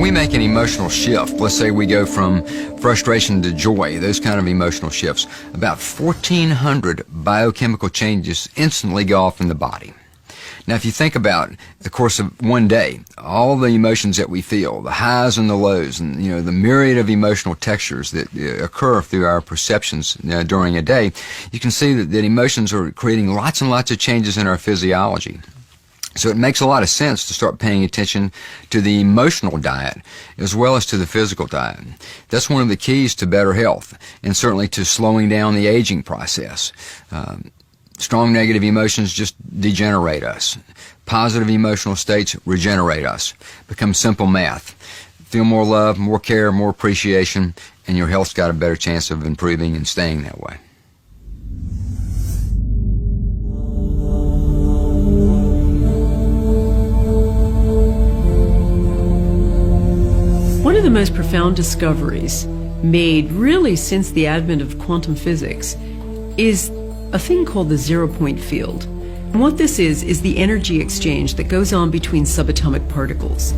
we make an emotional shift, let's say we go from frustration to joy, those kind of emotional shifts, about 1,400 biochemical changes instantly go off in the body. Now, if you think about the course of one day, all the emotions that we feel, the highs and the lows, and the myriad of emotional textures that occur through our perceptions during a day, you can see that emotions are creating lots and lots of changes in our physiology. So it makes a lot of sense to start paying attention to the emotional diet as well as to the physical diet. That's one of the keys to better health and certainly to slowing down the aging process. Strong negative emotions just degenerate us. Positive emotional states regenerate us. Become simple math. Feel more love, more care, more appreciation, and your health's got a better chance of improving and staying that way. One of the most profound discoveries made really since the advent of quantum physics is a thing called the zero-point field. And what this is the energy exchange that goes on between subatomic particles.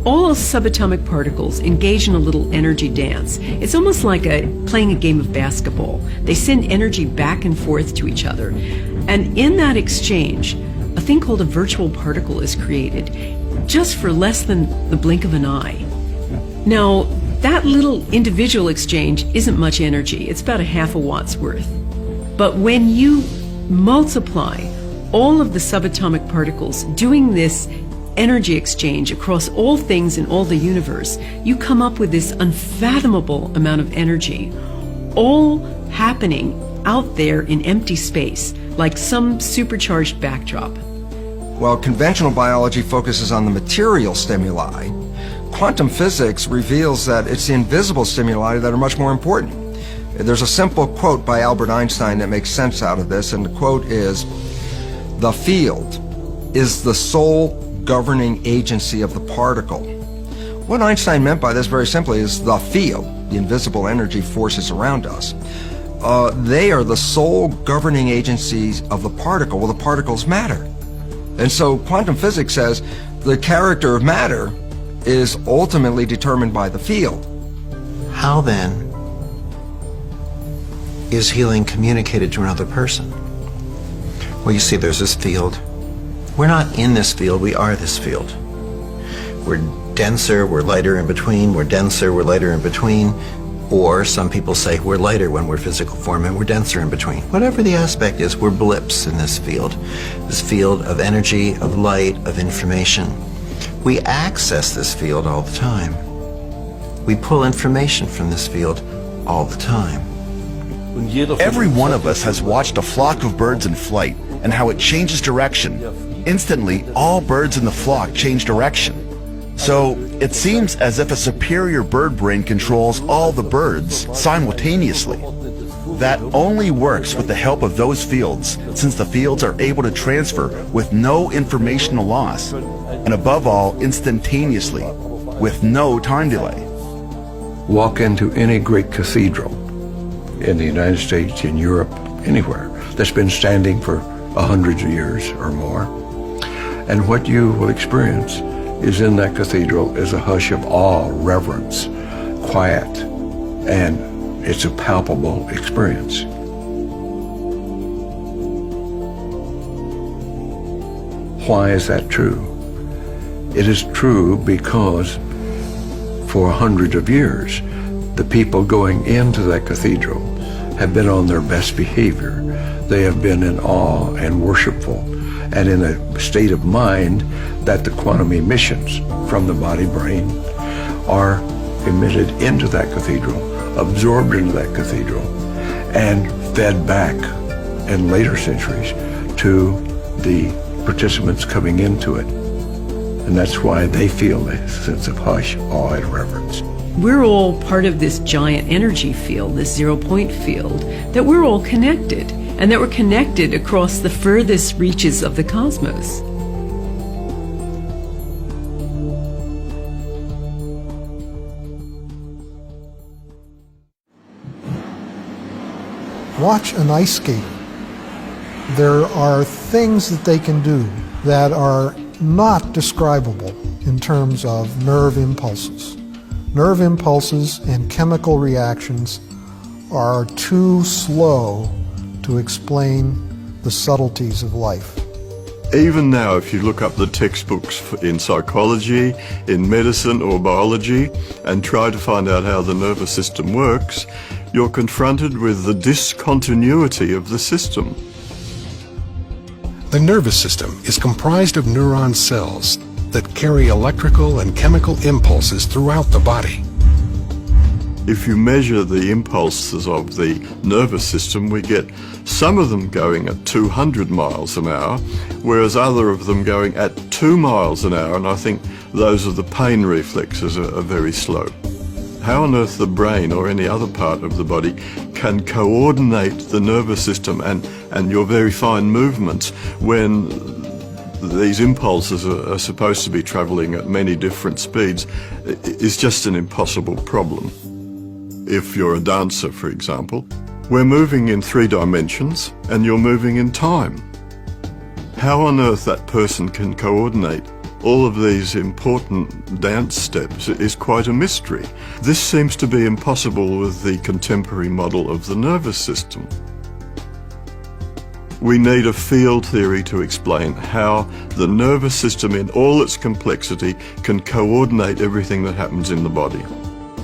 All subatomic particles engage in a little energy dance. It's almost like playing a game of basketball. They send energy back and forth to each other. And in that exchange, a thing called a virtual particle is created, just for less than the blink of an eye. Now, that little individual exchange isn't much energy. It's about a half a watt's worth. But when you multiply all of the subatomic particles doing this energy exchange across all things in all the universe, you come up with this unfathomable amount of energy, all happening out there in empty space, like some supercharged backdrop. While conventional biology focuses on the material stimuli, quantum physics reveals that it's the invisible stimuli that are much more important. There's a simple quote by Albert Einstein that makes sense out of this, and the quote is, "The field is the sole governing agency of the particle." What Einstein meant by this very simply is the field, the invisible energy forces around us, they are the sole governing agencies of the particle. Well, the particles matter. And so quantum physics says the character of matter is ultimately determined by the field. How then is healing communicated to another person? Well, you see, there's this field. We're not in this field, we are this field. We're denser, we're lighter in between, we're denser, we're lighter in between, or some people say we're lighter when we're physical form and we're denser in between. Whatever the aspect is, we're blips in this field of energy, of light, of information. We access this field all the time. We pull information from this field all the time. Every one of us has watched a flock of birds in flight and how it changes direction. Instantly, all birds in the flock change direction. So, it seems as if a superior bird brain controls all the birds simultaneously. That only works with the help of those fields, since the fields are able to transfer with no informational loss, and above all, instantaneously, with no time delay. Walk into any great cathedral in the United States, in Europe, anywhere, that's been standing for hundreds of years or more. And what you will experience is in that cathedral is a hush of awe, reverence, quiet, and it's a palpable experience. Why is that true? It is true because for hundreds of years, the people going into that cathedral have been on their best behavior. They have been in awe and worshipful and in a state of mind that the quantum emissions from the body-brain are emitted into that cathedral, absorbed into that cathedral, and fed back in later centuries to the participants coming into it. And that's why they feel a sense of hush, awe, and reverence. We're all part of this giant energy field, this zero-point field, that we're all connected, and that we're connected across the furthest reaches of the cosmos. Watch an ice skater. There are things that they can do that are not describable in terms of nerve impulses. Nerve impulses and chemical reactions are too slow to explain the subtleties of life. Even now, if you look up the textbooks in psychology, in medicine or biology, and try to find out how the nervous system works, you're confronted with the discontinuity of the system. The nervous system is comprised of neuron cells that carry electrical and chemical impulses throughout the body. If you measure the impulses of the nervous system, we get some of them going at 200 miles an hour, whereas other of them going at 2 miles an hour, and I think those of the pain reflexes are very slow. How on earth the brain or any other part of the body can coordinate the nervous system and your very fine movements when these impulses are supposed to be travelling at many different speeds is just an impossible problem. If you're a dancer, for example, we're moving in 3 dimensions and you're moving in time. How on earth that person can coordinate all of these important dance steps is quite a mystery. This seems to be impossible with the contemporary model of the nervous system. We need a field theory to explain how the nervous system in all its complexity can coordinate everything that happens in the body.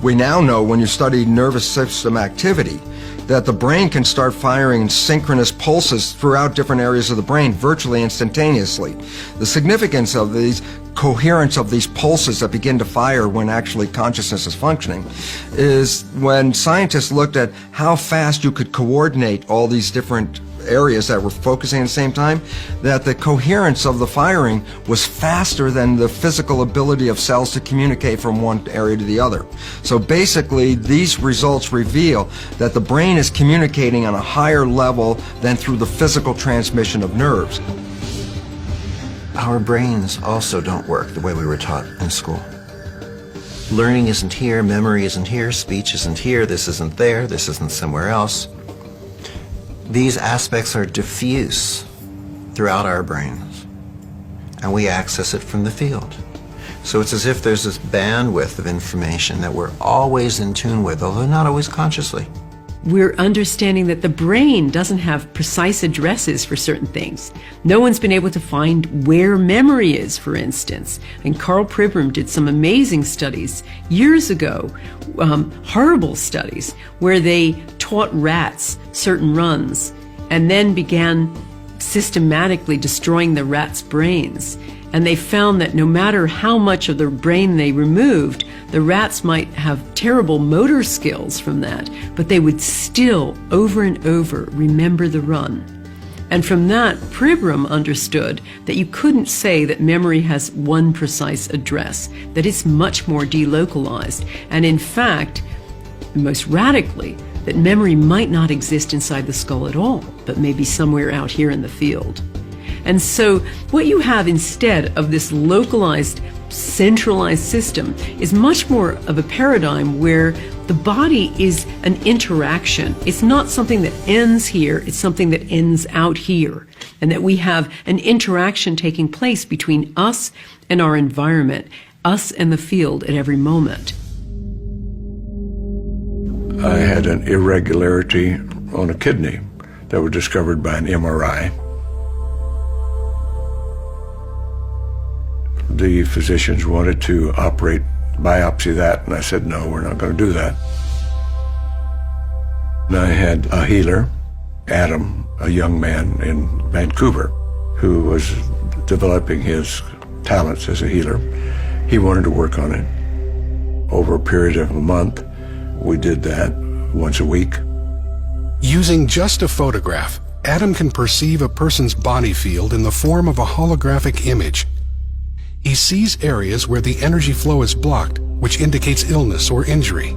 We now know when you study nervous system activity that the brain can start firing synchronous pulses throughout different areas of the brain virtually instantaneously. The significance of these coherence of these pulses that begin to fire when actually consciousness is functioning is when scientists looked at how fast you could coordinate all these different areas that were focusing at the same time, that the coherence of the firing was faster than the physical ability of cells to communicate from one area to the other. So basically, these results reveal that the brain is communicating on a higher level than through the physical transmission of nerves. Our brains also don't work the way we were taught in school. Learning isn't here, memory isn't here, speech isn't here, this isn't there, this isn't somewhere else. These aspects are diffuse throughout our brains, and we access it from the field. So it's as if there's this bandwidth of information that we're always in tune with, although not always consciously. We're understanding that the brain doesn't have precise addresses for certain things. No one's been able to find where memory is, for instance. And Carl Pribram did some amazing studies years ago, horrible studies, where they taught rats certain runs and then began systematically destroying the rats' brains. And they found that no matter how much of their brain they removed, the rats might have terrible motor skills from that, but they would still, over and over, remember the run. And from that, Pribram understood that you couldn't say that memory has one precise address, that it's much more delocalized. And in fact, most radically, that memory might not exist inside the skull at all, but maybe somewhere out here in the field. And so what you have instead of this localized, centralized system is much more of a paradigm where the body is an interaction. It's not something that ends here, it's something that ends out here. And that we have an interaction taking place between us and our environment, us and the field at every moment. I had an irregularity on a kidney that was discovered by an MRI. The physicians wanted to biopsy that, and I said, no, we're not going to do that. And I had a healer, Adam, a young man in Vancouver, who was developing his talents as a healer. He wanted to work on it. Over a period of a month, we did that once a week. Using just a photograph, Adam can perceive a person's body field in the form of a holographic image. He sees areas where the energy flow is blocked, which indicates illness or injury.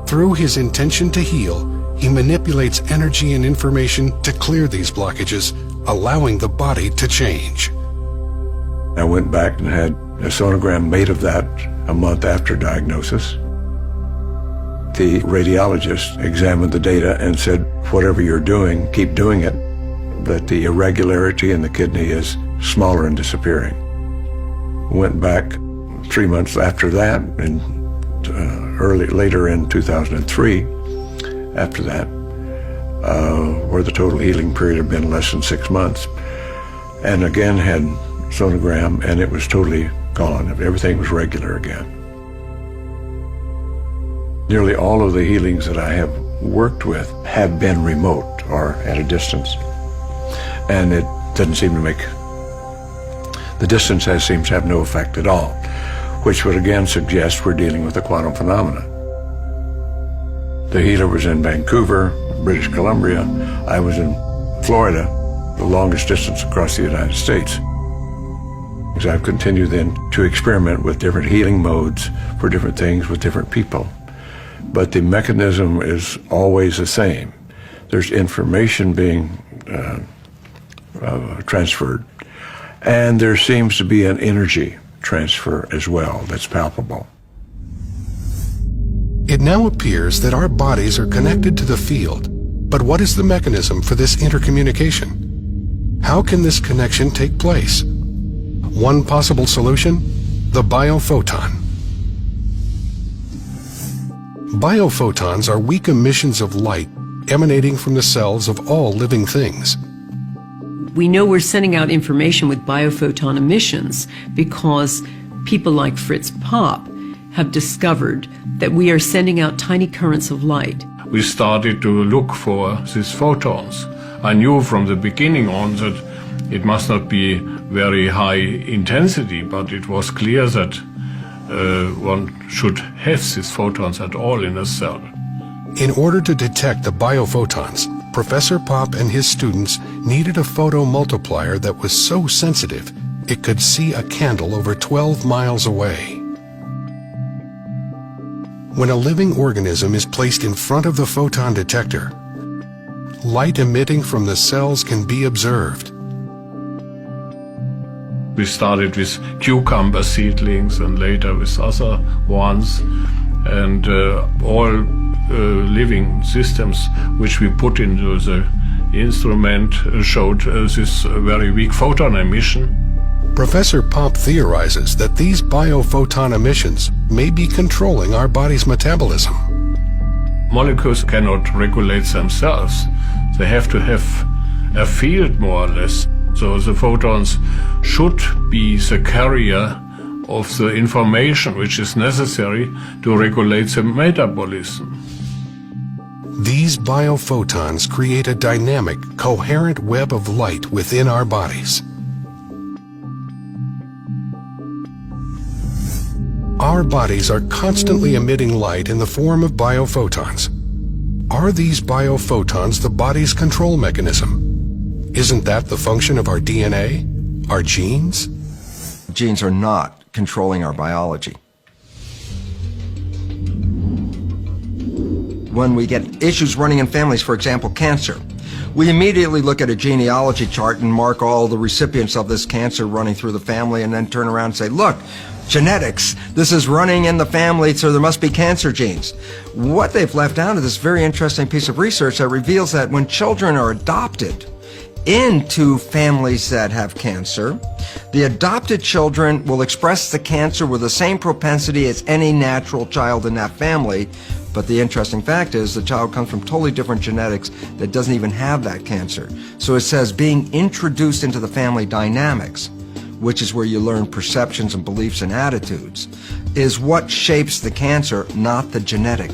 Through his intention to heal, he manipulates energy and information to clear these blockages, allowing the body to change. I went back and had a sonogram made of that a month after diagnosis. The radiologist examined the data and said, whatever you're doing, keep doing it, that the irregularity in the kidney is smaller and disappearing. Went back 3 months after that, and later in 2003, after that, where the total healing period had been less than 6 months, and again had sonogram, and it was totally gone. Everything was regular again. Nearly all of the healings that I have worked with have been remote or at a distance, and it doesn't seem to make, the distance seems to have no effect at all, which would again suggest we're dealing with a quantum phenomena. The healer was in Vancouver, British Columbia. I was in Florida, the longest distance across the United States. So I've continued then to experiment with different healing modes for different things with different people. But the mechanism is always the same. There's information being transferred, and there seems to be an energy transfer as well that's palpable. It now appears that our bodies are connected to the field, but what is the mechanism for this intercommunication? How can this connection take place? One possible solution: the biophoton. Biophotons are weak emissions of light emanating from the cells of all living things. We know we're sending out information with biophoton emissions because people like Fritz Popp have discovered that we are sending out tiny currents of light. We started to look for these photons. I knew from the beginning on that it must not be very high intensity, but it was clear that one should have these photons at all in a cell. In order to detect the biophotons, Professor Popp and his students needed a photomultiplier that was so sensitive it could see a candle over 12 miles away. When a living organism is placed in front of the photon detector, light emitting from the cells can be observed. We started with cucumber seedlings and later with other ones, and all living systems which we put into the instrument showed this very weak photon emission. Professor Popp theorizes that these biophoton emissions may be controlling our body's metabolism. Molecules cannot regulate themselves. They have to have a field, more or less. So the photons should be the carrier of the information which is necessary to regulate the metabolism. These biophotons create a dynamic, coherent web of light within our bodies. Our bodies are constantly emitting light in the form of biophotons. Are these biophotons the body's control mechanism? Isn't that the function of our DNA, our genes? Genes are not controlling our biology. When we get issues running in families, for example, cancer, we immediately look at a genealogy chart and mark all the recipients of this cancer running through the family, and then turn around and say, look, genetics, this is running in the family, so there must be cancer genes. What they've left out is this very interesting piece of research that reveals that when children are adopted into families that have cancer, the adopted children will express the cancer with the same propensity as any natural child in that family. But the interesting fact is the child comes from totally different genetics that doesn't even have that cancer. So it says being introduced into the family dynamics, which is where you learn perceptions and beliefs and attitudes, is what shapes the cancer, not the genetic.